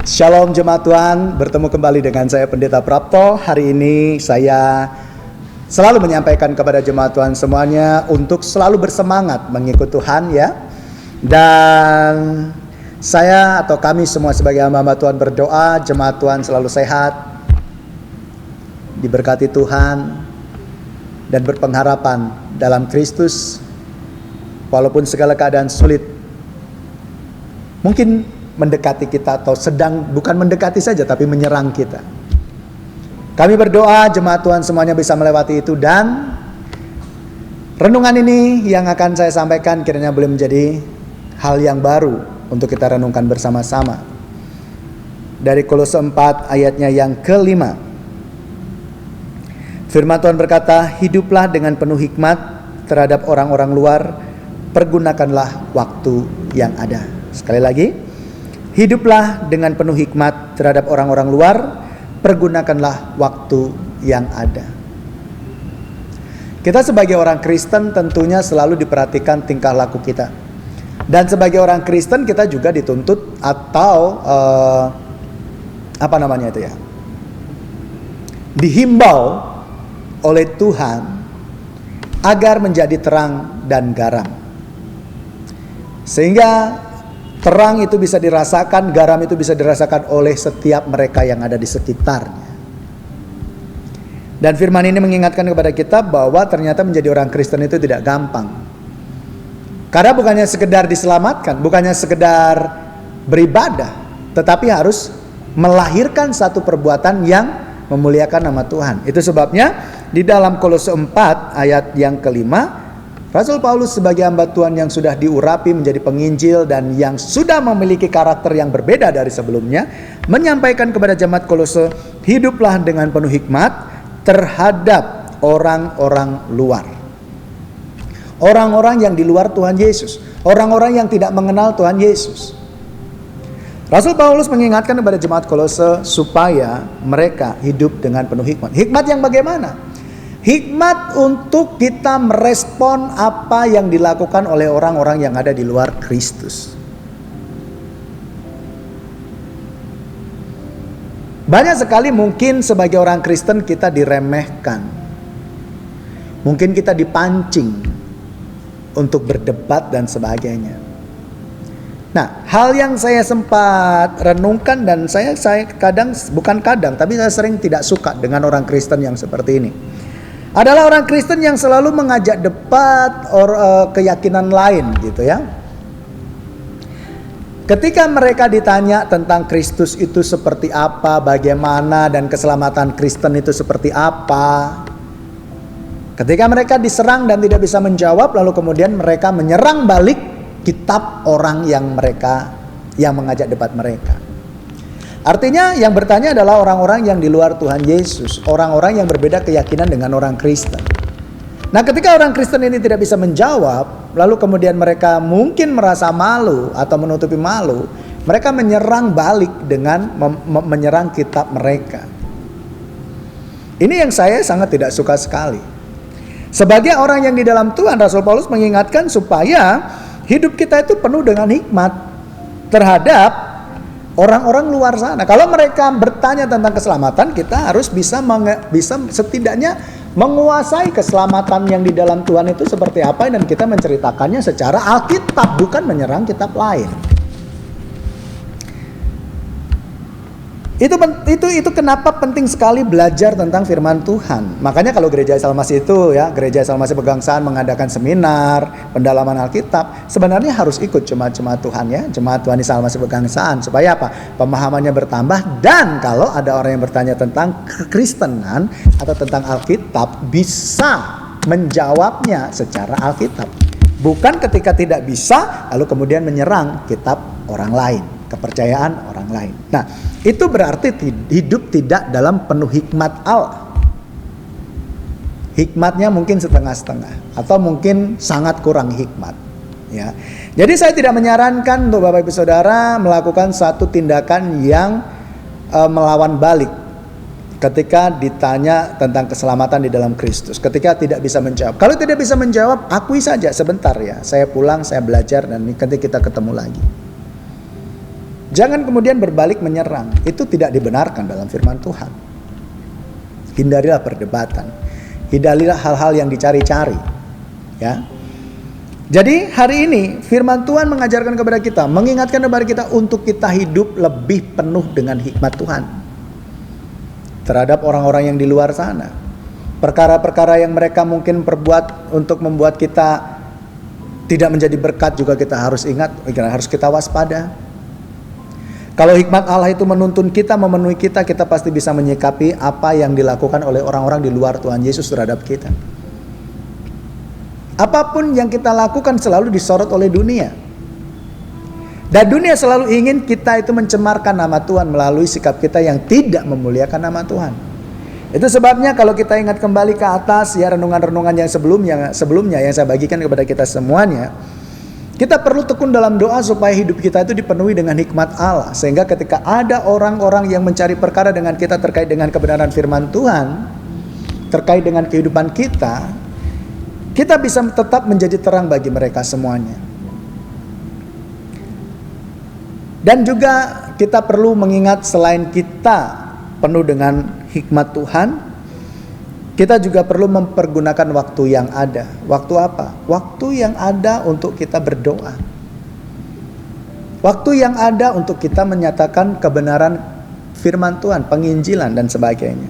Shalom jemaat Tuhan, bertemu kembali dengan saya Pendeta Prapto. Hari ini saya selalu menyampaikan kepada jemaat Tuhan semuanya untuk selalu bersemangat mengikut Tuhan ya. Dan saya atau kami semua sebagai hamba Tuhan berdoa jemaat Tuhan selalu sehat, diberkati Tuhan, dan berpengharapan dalam Kristus walaupun segala keadaan sulit mungkin mendekati kita atau bukan mendekati saja tapi menyerang kita. Kami berdoa jemaat Tuhan semuanya bisa melewati itu, dan renungan ini yang akan saya sampaikan kiranya boleh menjadi hal yang baru untuk kita renungkan bersama-sama. Dari Kolose 4 ayatnya yang ke-5. Firman Tuhan berkata, "Hiduplah dengan penuh hikmat terhadap orang-orang luar, pergunakanlah waktu yang ada." Sekali lagi, hiduplah dengan penuh hikmat terhadap orang-orang luar, pergunakanlah waktu yang ada. Kita sebagai orang Kristen tentunya selalu diperhatikan tingkah laku kita. Dan sebagai orang Kristen kita juga dituntut atau dihimbau oleh Tuhan agar menjadi terang dan garam. Sehingga terang itu bisa dirasakan, garam itu bisa dirasakan oleh setiap mereka yang ada di sekitarnya. Dan firman ini mengingatkan kepada kita bahwa ternyata menjadi orang Kristen itu tidak gampang. Karena bukannya sekedar diselamatkan, bukannya sekedar beribadah, tetapi harus melahirkan satu perbuatan yang memuliakan nama Tuhan. Itu sebabnya di dalam Kolose 4 ayat yang ke-5, Rasul Paulus sebagai hamba Tuhan yang sudah diurapi menjadi penginjil dan yang sudah memiliki karakter yang berbeda dari sebelumnya, menyampaikan kepada jemaat Kolose, hiduplah dengan penuh hikmat terhadap orang-orang luar. Orang-orang yang di luar Tuhan Yesus, orang-orang yang tidak mengenal Tuhan Yesus. Rasul Paulus mengingatkan kepada jemaat Kolose supaya mereka hidup dengan penuh hikmat. Hikmat yang bagaimana? Hikmat untuk kita merespon apa yang dilakukan oleh orang-orang yang ada di luar Kristus. Banyak sekali mungkin sebagai orang Kristen kita diremehkan. Mungkin kita dipancing untuk berdebat dan sebagainya. Nah, hal yang saya sempat renungkan dan saya tapi saya sering tidak suka dengan orang Kristen yang seperti ini. Adalah orang Kristen yang selalu mengajak debat keyakinan lain gitu ya. Ketika mereka ditanya tentang Kristus itu seperti apa, bagaimana, dan keselamatan Kristen itu seperti apa, ketika mereka diserang dan tidak bisa menjawab, lalu kemudian mereka menyerang balik kitab orang yang mengajak debat mereka. Artinya yang bertanya adalah orang-orang yang di luar Tuhan Yesus, orang-orang yang berbeda keyakinan dengan orang Kristen. Nah, ketika orang Kristen ini tidak bisa menjawab, lalu kemudian mereka mungkin merasa malu atau menutupi malu, mereka menyerang balik dengan menyerang kitab mereka. Ini yang saya sangat tidak suka sekali. Sebagai orang yang di dalam Tuhan, Rasul Paulus mengingatkan supaya hidup kita itu penuh dengan hikmat terhadap orang-orang luar sana. Kalau mereka bertanya tentang keselamatan, kita harus bisa setidaknya menguasai keselamatan yang di dalam Tuhan itu seperti apa, dan kita menceritakannya secara Alkitab, bukan menyerang kitab lain. Itu kenapa penting sekali belajar tentang firman Tuhan. Makanya kalau gereja Salmasi itu ya, gereja Salmasi Pegangsaan mengadakan seminar pendalaman Alkitab, sebenarnya harus ikut jemaat-jemaat Tuhan ya, jemaat Tuhan di Salmasi Pegangsaan, supaya apa? Pemahamannya bertambah, dan kalau ada orang yang bertanya tentang kekristenan atau tentang Alkitab, bisa menjawabnya secara Alkitab. Bukan ketika tidak bisa lalu kemudian menyerang kitab orang lain, kepercayaan orang lain. Nah, itu berarti hidup tidak dalam penuh hikmat Allah. Hikmatnya mungkin setengah-setengah atau mungkin sangat kurang hikmat ya. Jadi saya tidak menyarankan untuk Bapak Ibu Saudara melakukan satu tindakan yang melawan balik ketika ditanya tentang keselamatan di dalam Kristus, ketika tidak bisa menjawab. Kalau tidak bisa menjawab, akui saja sebentar ya, saya pulang, saya belajar, dan nanti kita ketemu lagi. Jangan kemudian berbalik menyerang. Itu tidak dibenarkan dalam firman Tuhan. Hindarilah perdebatan. Hindarilah hal-hal yang dicari-cari. Ya. Jadi hari ini firman Tuhan mengajarkan kepada kita, mengingatkan kepada kita untuk kita hidup lebih penuh dengan hikmat Tuhan terhadap orang-orang yang di luar sana. Perkara-perkara yang mereka mungkin perbuat untuk membuat kita tidak menjadi berkat juga kita harus ingat, harus kita waspada. Kalau hikmat Allah itu menuntun kita, memenuhi kita, kita pasti bisa menyikapi apa yang dilakukan oleh orang-orang di luar Tuhan Yesus terhadap kita. Apapun yang kita lakukan selalu disorot oleh dunia. Dan dunia selalu ingin kita itu mencemarkan nama Tuhan melalui sikap kita yang tidak memuliakan nama Tuhan. Itu sebabnya kalau kita ingat kembali ke atas ya renungan-renungan yang sebelumnya yang saya bagikan kepada kita semuanya, kita perlu tekun dalam doa supaya hidup kita itu dipenuhi dengan hikmat Allah. Sehingga ketika ada orang-orang yang mencari perkara dengan kita terkait dengan kebenaran firman Tuhan, terkait dengan kehidupan kita, kita bisa tetap menjadi terang bagi mereka semuanya. Dan juga kita perlu mengingat selain kita penuh dengan hikmat Tuhan, kita juga perlu mempergunakan waktu yang ada. Waktu apa? Waktu yang ada untuk kita berdoa. Waktu yang ada untuk kita menyatakan kebenaran firman Tuhan, penginjilan dan sebagainya.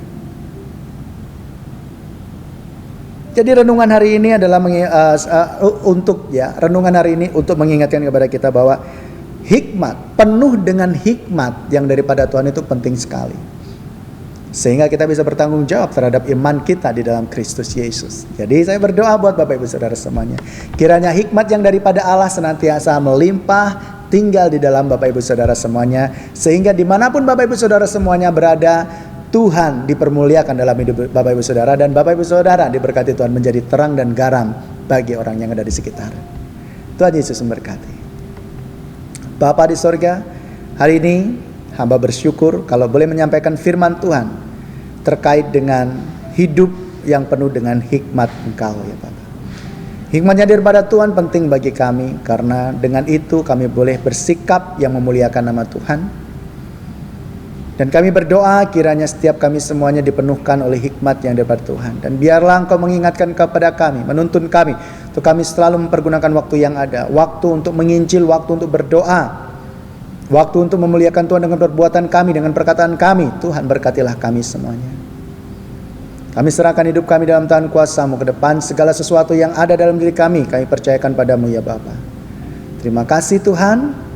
Jadi renungan hari ini adalah renungan hari ini untuk mengingatkan kepada kita bahwa hikmat, penuh dengan hikmat yang daripada Tuhan itu penting sekali. Sehingga kita bisa bertanggung jawab terhadap iman kita di dalam Kristus Yesus. Jadi saya berdoa buat Bapak Ibu Saudara semuanya. Kiranya hikmat yang daripada Allah senantiasa melimpah tinggal di dalam Bapak Ibu Saudara semuanya. Sehingga dimanapun Bapak Ibu Saudara semuanya berada, Tuhan dipermuliakan dalam hidup Bapak Ibu Saudara. Dan Bapak Ibu Saudara diberkati Tuhan menjadi terang dan garam bagi orang yang ada di sekitar. Tuhan Yesus memberkati. Bapa di sorga, hari ini hamba bersyukur kalau boleh menyampaikan firman Tuhan terkait dengan hidup yang penuh dengan hikmat Engkau ya Bapak. Hikmatnya daripada Tuhan penting bagi kami, karena dengan itu kami boleh bersikap yang memuliakan nama Tuhan. Dan kami berdoa kiranya setiap kami semuanya dipenuhkan oleh hikmat yang daripada Tuhan. Dan biarlah Engkau mengingatkan kepada kami, menuntun kami untuk kami selalu mempergunakan waktu yang ada. Waktu untuk menginjil, waktu untuk berdoa, waktu untuk memuliakan Tuhan dengan perbuatan kami, dengan perkataan kami. Tuhan berkatilah kami semuanya. Kami serahkan hidup kami dalam tangan kuasa-Mu ke depan. Segala sesuatu yang ada dalam diri kami percayakan padamu ya Bapa. Terima kasih Tuhan.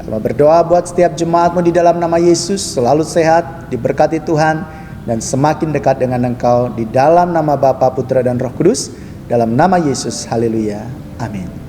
Kami berdoa buat setiap jemaat-Mu di dalam nama Yesus. Selalu sehat, diberkati Tuhan, dan semakin dekat dengan Engkau. Di dalam nama Bapa, Putra, dan Roh Kudus. Dalam nama Yesus, haleluya, amin.